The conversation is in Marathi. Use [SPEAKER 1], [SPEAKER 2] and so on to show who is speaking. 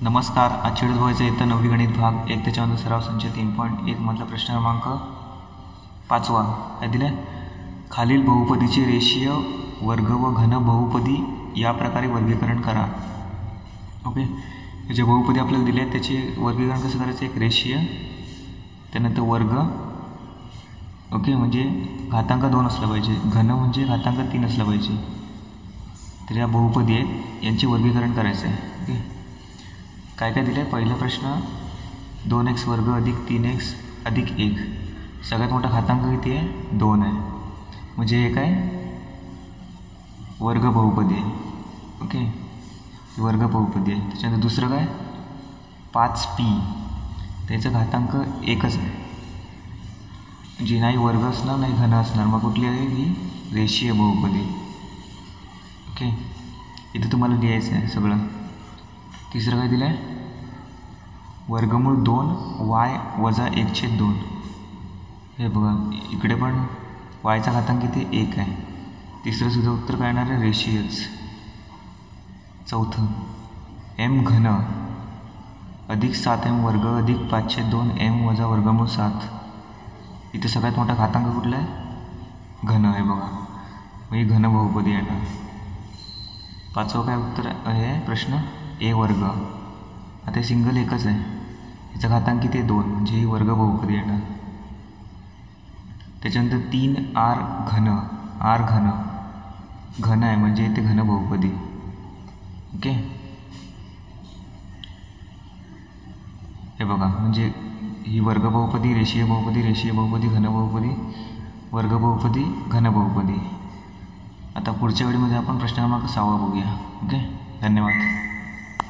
[SPEAKER 1] नमस्कार. आज व्हायचं इयत्ता 9वी गणित भाग 1 त्याच्यामध्ये सराव संच 3.1 मधला प्रश्न क्रमांक 5वा काय दिला आहे. खालील बहुपदीचे रेषीय वर्ग व घन बहुपदी या प्रकारे वर्गीकरण करा. ओके, हे जे बहुपदी आपल्याला दिले आहेत त्याचे वर्गीकरण कसं करायचं. एक रेषीय, त्यानंतर वर्ग, ओके, म्हणजे घातांक 2 असला पाहिजे, घन म्हणजे घातांक 3 असला पाहिजे. तर या बहुपदी आहेत यांचे वर्गीकरण करायचं आहे. ओके, काय काय दिलं आहे. पहिला प्रश्न 2x वर्ग अधिक 3x अधिक 1. सगळ्यात मोठा घातांक किती आहे. 2 आहे, म्हणजे हे काय वर्ग बहुपदी आहे. ओके, वर्ग बहुपदी आहे. त्याच्यानंतर दुसरं काय 5p, त्याचा घातांक 1च आहे, म्हणजे नाही वर्ग असणार नाही घन असणार. मग कुठली आहे ही रेषीय बहुपदी. ओके, इथं तुम्हाला लिहायचं आहे सगळं. तिसरं काय दिलं आहे वर्गमूळ 2y वजा 1/2. हे बघा इकडे पण yचा घातांक किती 1 आहे. तिसरं सुद्धा उत्तर काय येणार आहे रेषीयच. चौथं m घन अधिक 7m वर्ग अधिक 5/2 m वजा वर्गमूळ 7. इथे सगळ्यात मोठा घातांक कुठला आहे घन आहे बघा, मग ही घन बहुपदी येणार. पाचवं काय उत्तर आहे प्रश्न a वर्ग. आता सिंगल एकच आहे, याचा घातांक किती 2, म्हणजे ही वर्ग बहुपदी येणार. त्याच्यानंतर 3r घन, r घन घन आहे म्हणजे इथे घन बहुपदी. ओके, हे बघा म्हणजे ही वर्ग बहुपदी, रेषीय बहुपदी, रेषीय बहुपदी, घन बहुपदी, वर्ग बहुपदी, घन बहुपदी. आता पुढच्या वेळेमध्ये आपण प्रश्न क्रमांक 6 बघूया. ओके, धन्यवाद.